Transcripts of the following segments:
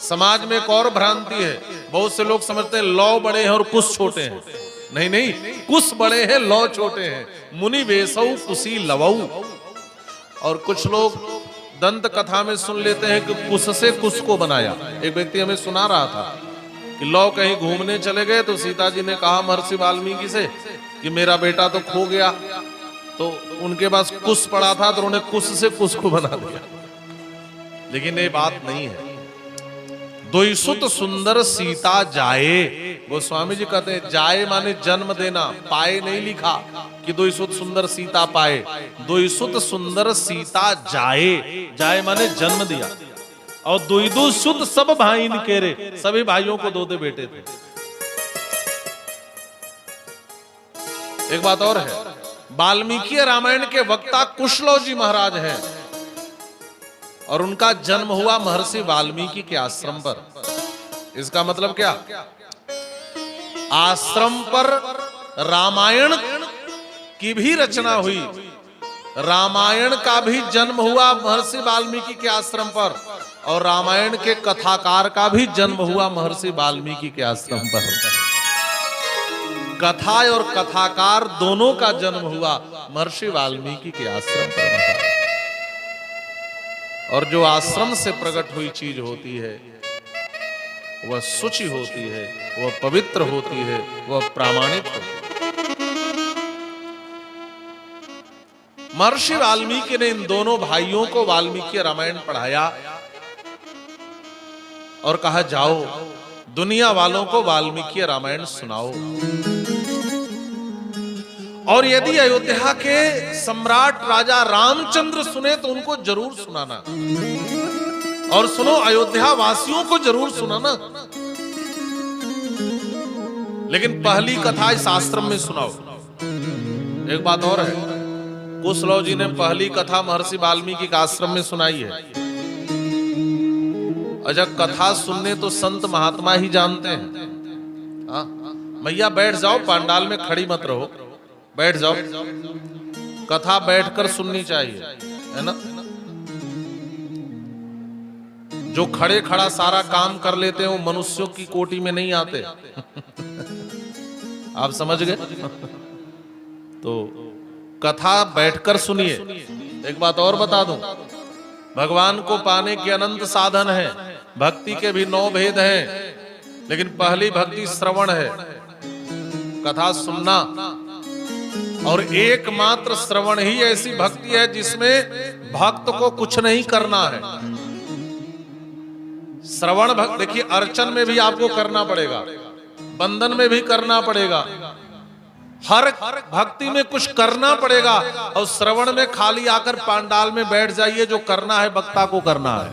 समाज में एक और भ्रांति है, बहुत से लोग समझते हैं लौ बड़े हैं और कुश छोटे हैं। नहीं नहीं, कुश बड़े हैं, लौ छोटे हैं। मुनि वेसौ कुशी लवऊ। और कुछ लोग दंत कथा में सुन लेते हैं कि कुश से कुश को बनाया। एक व्यक्ति हमें सुना रहा था कि लौ कहीं घूमने चले गए तो सीता जी ने कहा महर्षि वाल्मीकि से कि मेरा बेटा तो खो गया, तो उनके पास कुश पड़ा था तो उन्होंने कुश से कुश को बना दिया। लेकिन ये बात नहीं है। द्वैसुत सुंदर सीता जाए, गोस्वामी जी कहते हैं जाए माने जन्म देना, पाए नहीं लिखा कि द्वैसुत सुंदर सीता पाए। द्वैसुत सुंदर सीता जाए, जाए माने जन्म दिया। और द्वैदु सुत सब भाई इनके रे, सभी भाइयों को दो बेटे थे। एक बात और है, वाल्मीकि रामायण के वक्ता कुशलव जी महाराज हैं और उनका जन्म हुआ महर्षि वाल्मीकि के आश्रम पर। इसका मतलब क्या? आश्रम पर रामायण की भी रचना हुई, रामायण का भी जन्म हुआ महर्षि वाल्मीकि के आश्रम पर, और रामायण के कथाकार का भी जन्म हुआ महर्षि वाल्मीकि के आश्रम पर। कथा और कथाकार दोनों का जन्म हुआ महर्षि वाल्मीकि के आश्रम पर। और जो आश्रम से प्रकट हुई चीज होती है वह शुचि होती है, वह पवित्र होती है, वह प्रामाणिक होती है। महर्षि वाल्मीकि ने इन दोनों भाइयों को वाल्मीकि रामायण पढ़ाया और कहा जाओ दुनिया वालों को वाल्मीकि रामायण सुनाओ। और यदि अयोध्या के सम्राट राजा रामचंद्र सुने तो उनको जरूर सुनाना, और सुनो अयोध्या वासियों को जरूर सुनाना। लेकिन पहली कथा इस आश्रम में सुनाओ। एक बात और है, कुशलव जी ने पहली कथा महर्षि वाल्मीकि के आश्रम में सुनाई है। अच्छा, कथा सुनने तो संत महात्मा ही जानते हैं। मैया बैठ जाओ, पंडाल में खड़ी मत रहो, बैठ जाओ। कथा बैठकर सुननी चाहिए, है ना। जो खड़े खड़ा सारा काम कर लेते हैं वो मनुष्यों की कोटि में नहीं आते। आप समझ गए? तो कथा बैठकर सुनिए। एक बात और बता दूं, भगवान को पाने के अनंत साधन है, भक्ति के भी 9 भेद हैं, लेकिन पहली भक्ति श्रवण है, कथा सुनना। और एकमात्र श्रवण ही ऐसी भक्ति है जिसमें भक्त को कुछ नहीं करना है। श्रवण भक्त, देखिए अर्चन में भी आपको करना पड़ेगा, बंधन में भी करना पड़ेगा, हर भक्ति में कुछ करना पड़ेगा। और श्रवण में खाली आकर पंडाल में बैठ जाइए, जो करना है वक्ता को करना है,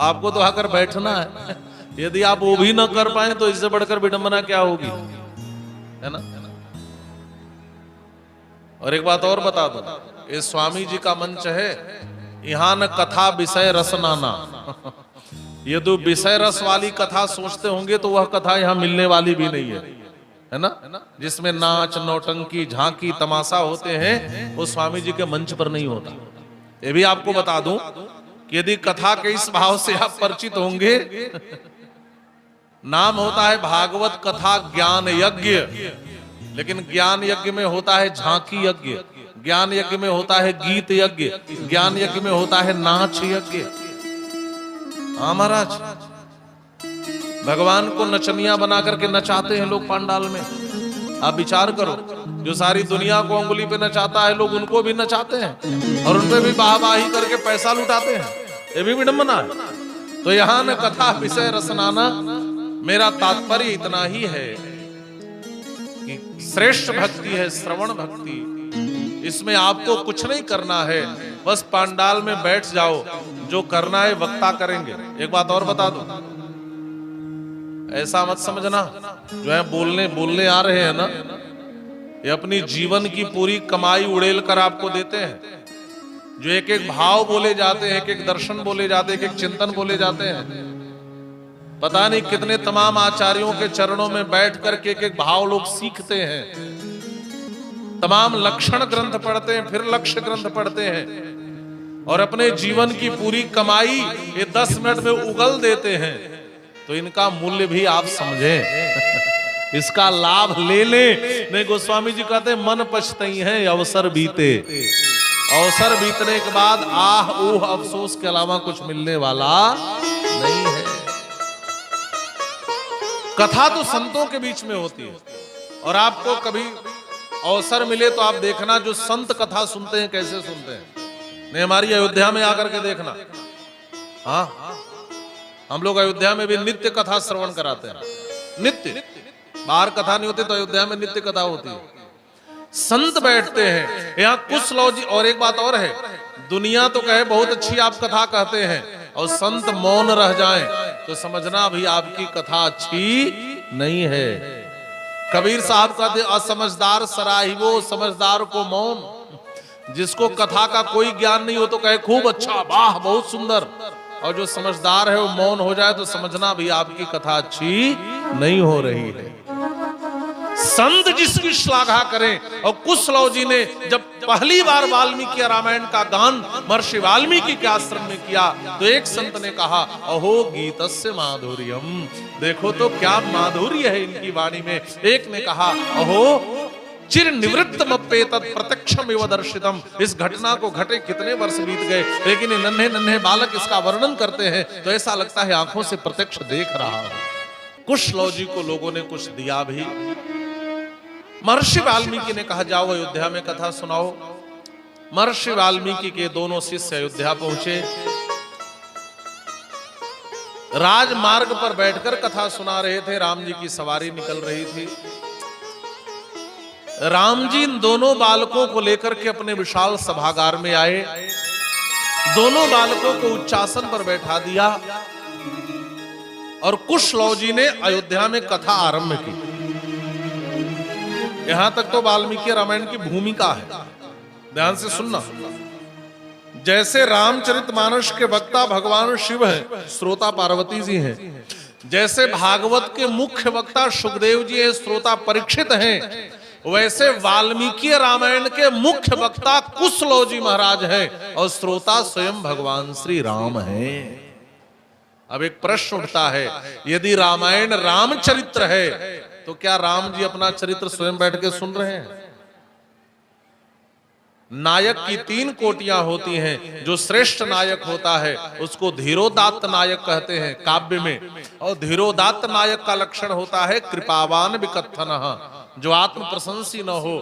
आपको तो आकर बैठना है। यदि आप वो भी न कर पाए तो इससे बढ़कर विडंबना क्या होगी, है ना। और एक बात और बता दो, ये स्वामी जी का मंच है, यहां न कथा विषय रस नाना। ये तो विषय रस वाली कथा सोचते होंगे तो वह कथा यहां मिलने वाली भी नहीं है ना। जिसमें नाच नौटंकी झांकी तमाशा होते हैं, वो स्वामी जी के मंच पर नहीं होता। ये भी आपको बता दूं कि यदि कथा के इस भाव से आप परिचित होंगे, नाम होता है भागवत कथा ज्ञान यज्ञ, लेकिन ज्ञान यज्ञ में होता है झांकी यज्ञ, ज्ञान यज्ञ में होता है गीत यज्ञ, ज्ञान यज्ञ में होता है नाच यज्ञ। हाँ महाराज, भगवान को नचनिया बना करके नचाते हैं लोग पंडाल में। आप विचार करो, जो सारी दुनिया को अंगुली पे नचाता है लोग उनको भी नचाते हैं और उनपे भी वाहवाही करके पैसा लुटाते हैं। ये भी विडंबना है। तो यहाँ न कथा विषय रसनाना, मेरा तात्पर्य इतना ही है कि श्रेष्ठ भक्ति है श्रवण भक्ति। इसमें आपको कुछ नहीं करना है, बस पंडाल में बैठ जाओ, जो करना है वक्ता करेंगे। एक बात और बता दूं, ऐसा मत समझना जो है बोलने आ रहे हैं ना, ये अपनी जीवन की पूरी कमाई उड़ेल कर आपको देते हैं। जो एक एक भाव बोले जाते हैं, एक एक दर्शन बोले जाते हैं, एक एक चिंतन बोले जाते हैं, पता नहीं कितने तमाम आचार्यों के चरणों में बैठ करके एक एक भाव लोग सीखते हैं, तमाम लक्षण ग्रंथ पढ़ते हैं, फिर लक्ष्य ग्रंथ पढ़ते हैं और अपने जीवन की पूरी कमाई ये 10 मिनट में उगल देते हैं। तो इनका मूल्य भी आप समझें, इसका लाभ ले लें। नहीं, गोस्वामी जी कहते मन पछतई है अवसर बीते, अवसर बीतने के बाद आह ऊह अफसोस के अलावा कुछ मिलने वाला नहीं है। कथा तो संतों के बीच में होती है, और आपको कभी अवसर मिले तो आप देखना जो संत कथा सुनते हैं कैसे सुनते हैं। नहीं, हमारी अयोध्या में आकर के देखना, हाँ हम लोग अयोध्या में भी नित्य कथा श्रवण कराते हैं, नित्य। बाहर कथा नहीं होती तो अयोध्या में नित्य कथा होती है, संत बैठते हैं यहाँ कुछ लौजी। और एक बात और है, दुनिया तो कहे बहुत अच्छी आप कथा कहते हैं, और संत मौन रह जाएं तो समझना भी आपकी कथा अच्छी नहीं है। कबीर साहब कहते असमझदार सराहिबो समझदार को मौन। जिसको कथा का कोई ज्ञान नहीं हो तो कहे खूब अच्छा, वाह बहुत सुंदर, और जो समझदार है वो मौन हो जाए तो समझना भी आपकी कथा अच्छी नहीं हो रही है। संत जिसकी श्लाघा करें। और कुशलव जी ने जब पहली बार वाल्मीकि रामायण का गान महर्षि वाल्मीकि के आश्रम में किया तो एक संत ने कहा अहो गीतस्य माधुर्यम, देखो तो क्या माधुर्य है इनकी वाणी में। एक ने कहा अहो चिर निवृत्तमप्येतत् प्रत्यक्षमेव दर्शितम, इस घटना को घटे कितने वर्ष बीत गए, लेकिन ये नन्हे नन्हे बालक इसका वर्णन करते हैं तो ऐसा लगता है आंखों से प्रत्यक्ष देख रहा हो। कुशलव जी को लोगों ने कुछ दिया भी। महर्षि वाल्मीकि ने कहा जाओ अयोध्या में कथा सुनाओ। महर्षि वाल्मीकि के दोनों शिष्य अयोध्या पहुंचे। राजमार्ग पर बैठकर कथा सुना रहे थे, राम जी की सवारी निकल रही थी। राम जी इन दोनों बालकों को लेकर के अपने विशाल सभागार में आए, दोनों बालकों को उच्चासन पर बैठा दिया और कुशलव जी ने अयोध्या में कथा आरंभ की। यहां तक तो वाल्मीकि रामायण की भूमिका है, ध्यान से सुनना। जैसे रामचरितमानस के वक्ता भगवान शिव हैं, श्रोता पार्वती जी हैं, जैसे भागवत के मुख्य वक्ता सुखदेव जी हैं, श्रोता परीक्षित हैं, वैसे वाल्मीकि रामायण के मुख्य वक्ता कुशलव जी महाराज हैं और श्रोता स्वयं भगवान श्री राम हैं। अब एक प्रश्न उठता है, यदि रामायण रामचरित्र है तो क्या राम जी अपना चरित्र स्वयं बैठ के सुन रहे हैं? नायक की 3 कोटियां होती हैं। जो श्रेष्ठ नायक होता है उसको धीरोदात्त नायक कहते हैं काव्य में, और धीरोदात्त नायक का लक्षण होता है कृपावान विकथनः, जो आत्म प्रशंसी न हो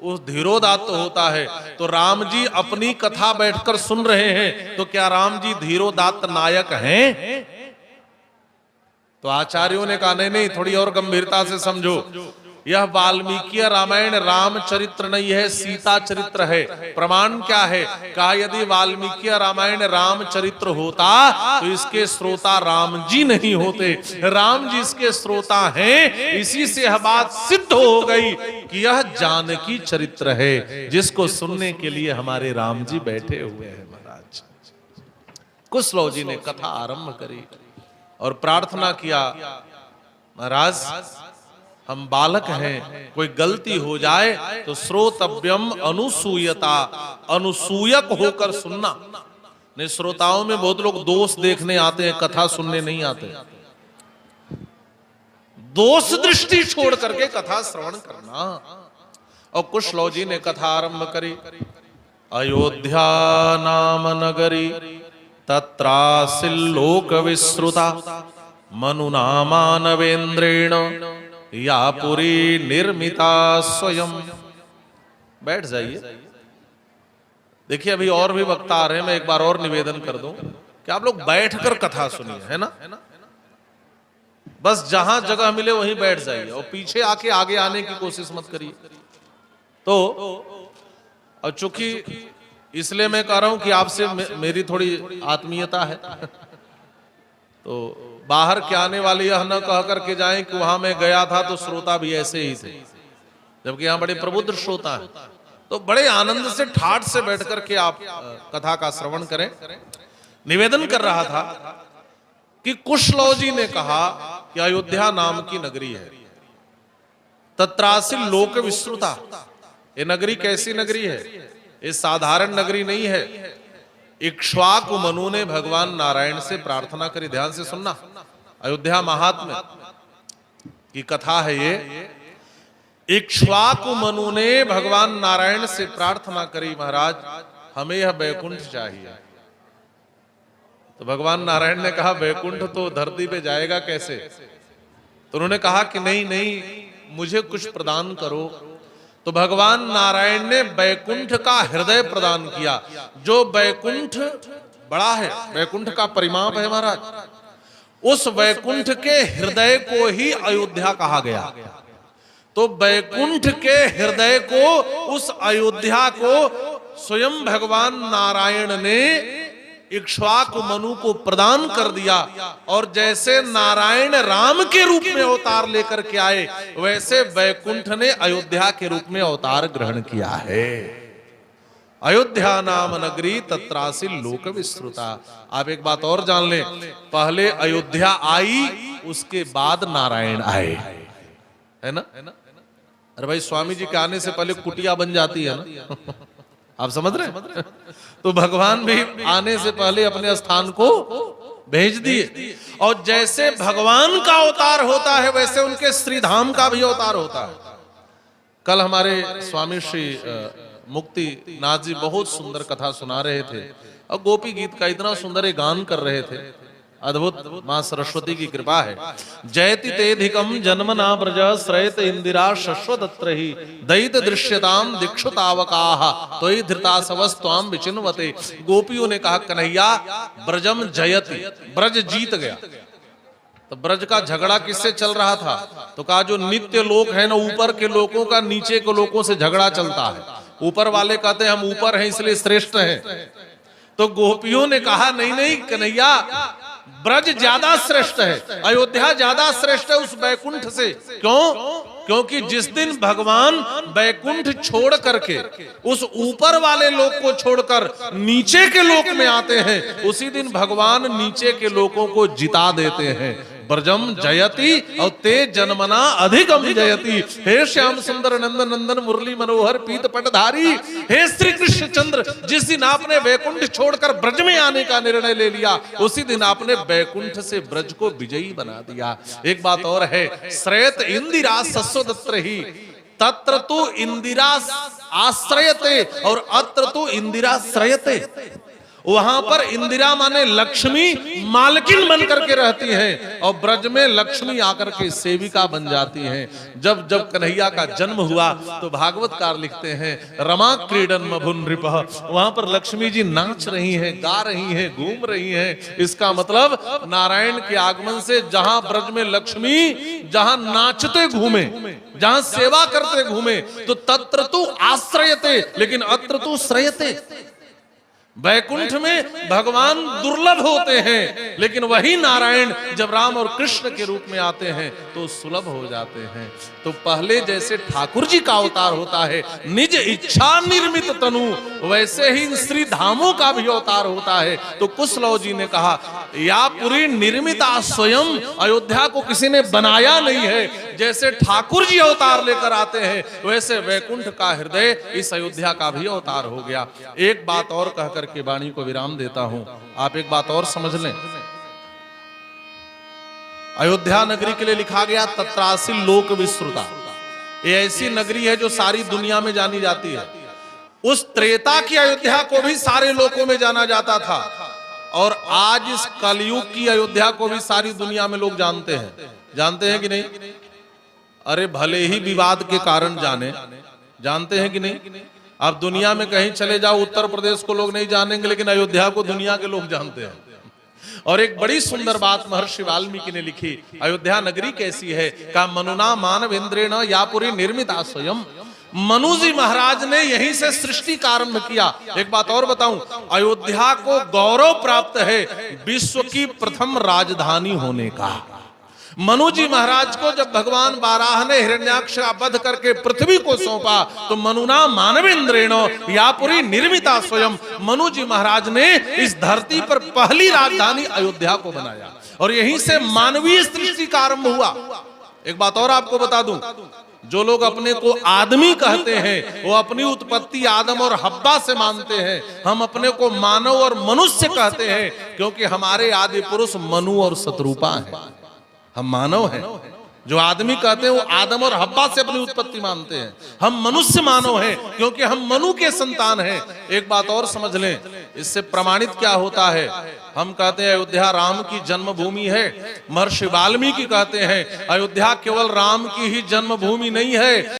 उस धीरोदात्त होता है। तो राम जी अपनी कथा बैठकर सुन रहे हैं तो क्या राम जी धीरोदात्त नायक हैं? तो आचार्यों ने कहा नहीं नहीं, थोड़ी और गंभीरता से समझो। यह वाल्मीकि रामायण रामचरित्र नहीं है, सीता चरित्र है। प्रमाण क्या है? कहा यदि वाल्मीकि रामायण रामचरित्र होता तो इसके श्रोता राम जी नहीं होते, राम जी इसके श्रोता हैं। इसी से यह बात सिद्ध हो गई कि यह जानकी चरित्र है, जिसको सुनने के लिए हमारे राम जी बैठे हुए हैं। महाराज कुशलव जी ने कथा आरंभ करी और प्रार्थना किया, महाराज हम बालक हैं, कोई गलती हो जाए तो श्रोतव्यम अनुसूयता, अनुसूयक होकर सुनना। नहीं, श्रोताओं में बहुत लोग दोष देखने आते हैं, कथा सुनने नहीं आते। दोष दृष्टि छोड़ करके कथा श्रवण करना। और कुशलव जी ने कथा आरंभ करी। अयोध्या नाम नगरी तत्रासिल्लोक विश्रुता मनुना मानवेंद्रेण या पुरी निर्मिता स्वयं। बैठ जाइए। देखिए अभी और भी वक्ता आ रहे हैं, मैं एक बार और निवेदन कर दूं कि आप लोग बैठकर कथा सुनिए, है ना। बस जहां जगह मिले वहीं बैठ जाइए और पीछे आके आगे आने की कोशिश मत करिए। तो और चूंकि इसलिए मैं कह रहा हूं कि आपसे मेरी थोड़ी आत्मीयता है, तो बाहर के आने वाले यह न कह करके जाएं कि वहां मैं गया था तो श्रोता भी ऐसे ही थे, जबकि यहाँ बड़े प्रबुद्ध श्रोता हैं। तो बड़े आनंद से ठाठ से बैठ करके आप कथा का श्रवण करें। निवेदन कर रहा था कि कुशलव जी ने कहा कि अयोध्या नाम की नगरी है, तत्रासिल लोक विश्रुता। ये नगरी कैसी नगरी है? ये साधारण नगरी नहीं है। इक्ष्वाकु मनु ने भगवान नारायण से प्रार्थना करी, ध्यान से सुनना। अयोध्या महात्म्य की कथा है ये। इक्ष्वाकु मनु ने भगवान नारायण से प्रार्थना करी, महाराज हमें यह बैकुंठ चाहिए। तो भगवान नारायण ने कहा बैकुंठ तो धरती पे जाएगा कैसे? तो उन्होंने कहा कि नहीं नहीं, मुझे कुछ प्रदान करो। तो भगवान नारायण ने बैकुंठ का हृदय प्रदान किया। जो बैकुंठ बड़ा है, बैकुंठ का परिमाप है महाराज, उस बैकुंठ के हृदय को ही अयोध्या कहा गया। तो बैकुंठ के हृदय को, उस अयोध्या को स्वयं भगवान नारायण ने इक्ष्वाकु मनु को प्रदान कर दिया। और जैसे नारायण राम के रूप में अवतार लेकर के आए, वैसे बैकुंठ ने अयोध्या के रूप में अवतार ग्रहण किया है। अयोध्या नाम नगरी तत्रासि लोक विस्तृता। आप एक बात और जान लें, पहले अयोध्या आई, उसके बाद नारायण आए, है ना? अरे भाई, स्वामी जी के आने से पहले कुटिया बन जाती है ना। आप समझ रहे हैं? तो भगवान भी आने से पहले अपने स्थान को भेज दिए। और जैसे भगवान का अवतार होता है, वैसे उनके श्रीधाम का भी अवतार होता है। कल हमारे स्वामी श्री मुक्ति नाथ जी बहुत सुंदर कथा सुना रहे थे, और गोपी गीत का इतना सुंदर एक गान कर रहे थे। अद्भुत मां सरस्वती की कृपा है। जयति तेधिकम जन्मना ब्रज श्रयत इंदिरा शश्वदत्र ही दयित दृश्यताम दीक्षुतावकाः त्वयि धृतासवस्त्वाम विचिन्वते। गोपियों ने कहा कन्हैया ब्रजम जयति, ब्रज जीत गया। तो ब्रज का झगड़ा किससे चल रहा था? तो कहा जो नित्य लोक है ना, ऊपर के लोगों का नीचे के लोगों से झगड़ा चलता है। ऊपर वाले कहते हैं हम ऊपर हैं इसलिए श्रेष्ठ हैं। तो गोपियों ने कहा नहीं नहीं कन्हैया, ब्रज ज्यादा श्रेष्ठ है, अयोध्या ज्यादा श्रेष्ठ है उस बैकुंठ से। क्यों? क्योंकि जिस दिन भगवान बैकुंठ छोड़ करके उस ऊपर वाले लोक को छोड़कर नीचे के लोक में आते हैं, उसी दिन भगवान नीचे के लोकों को जिता देते हैं। ब्रजम जयति और ते जन्मना अधिकम जयति। हे श्याम सुंदर नंदन नंदन मुरली मनोहर पीत पटधारी, हे श्री कृष्ण चंद्र, जिस दिन आपने वैकुंठ छोड़कर ब्रज में आने का निर्णय ले लिया, उसी दिन आपने वैकुंठ से ब्रज को विजयी बना दिया। एक बात और है, श्रेयत इंदिरा शश्वदत्र ही तत्र तो इंदिरा आश्रयते और अत्र तो इंदिरा श्रयते। वहां पर इंदिरा माने लक्ष्मी मालकिन बन करके रहती हैं, और ब्रज में लक्ष्मी आकर के सेविका बन जाती हैं। जब जब कन्हैया का जन्म हुआ तो भागवतकार लिखते हैं रमा क्रीडन मभुन नृपः, वहां पर लक्ष्मी जी नाच रही हैं, गा रही हैं, घूम रही हैं। इसका मतलब नारायण के आगमन से जहां ब्रज में लक्ष्मी जहां नाचते घूमे, जहां सेवा करते घूमे, तो तत्र तु आश्रयते लेकिन अत्र तु श्रयते। वैकुंठ में भगवान दुर्लभ होते हैं, लेकिन वही नारायण जब राम और कृष्ण के रूप में आते हैं तो सुलभ हो जाते हैं। तो पहले जैसे ठाकुर जी का अवतार होता है निज इच्छा निर्मित तनु, वैसे ही श्री धामों का भी अवतार होता है। तो कुशलव जी ने कहा या पुरी निर्मिता स्वयं, अयोध्या को किसी ने बनाया नहीं है। जैसे ठाकुर जी अवतार लेकर आते हैं, वैसे वैकुंठ का हृदय इस अयोध्या का भी अवतार हो गया। एक बात और कहकर के वाणी को विराम देता हूं, आप एक बात और समझ लें। अयोध्या नगरी के लिए लिखा गया तत्रासि लोक विस्तृता। ये ऐसी नगरी है जो सारी दुनिया में जानी जाती है। उस त्रेता की अयोध्या को भी सारे लोकों में जाना जाता था, और आज इस कलयुग की अयोध्या को भी सारी दुनिया में लोग जानते हैं। जानते हैं कि नहीं? अरे भले ही विवाद के कारण जानते हैं कि नहीं? आप दुनिया में कहीं चले जाओ, उत्तर प्रदेश को लोग नहीं जानेंगे, लेकिन अयोध्या को दुनिया के लोग जानते हैं। और एक बड़ी सुंदर बात महर्षि वाल्मीकि ने लिखी, अयोध्या नगरी कैसी है? का मनुना मानवेंद्रेण या पुरी निर्मिता स्वयं। मनु जी महाराज ने यहीं से सृष्टि का आरंभ किया। एक बात और बताऊं, अयोध्या को गौरव प्राप्त है विश्व की प्रथम राजधानी होने का। मनु जी महाराज को जब भगवान बाराह ने हिरण्याक्ष का वध करके पृथ्वी को सौंपा, तो मनुना मानवेंद्रेण या पुरी निर्मिता स्वयं, मनु जी महाराज ने इस धरती पर पहली राजधानी अयोध्या को बनाया, और यहीं से मानवीय सृष्टि का आरंभ हुआ। एक बात और आपको बता दूं, जो लोग अपने को आदमी कहते हैं वो अपनी उत्पत्ति आदम और हव्वा से मानते हैं। हम अपने को मानव और मनुष्य कहते हैं, क्योंकि हमारे आदि पुरुष मनु और शत्रुपा हैं। हम मानव हैं। जो आदमी कहते हैं वो आदम और हव्वा से अपनी उत्पत्ति मानते हैं। हम मनुष्य मानव हैं क्योंकि हम मनु के संतान हैं। एक बात और समझ लें, इससे प्रमाणित क्या होता है। हम कहते हैं अयोध्या राम की जन्मभूमि है। महर्षि वाल्मीकि कहते हैं अयोध्या केवल राम की ही जन्मभूमि नहीं है,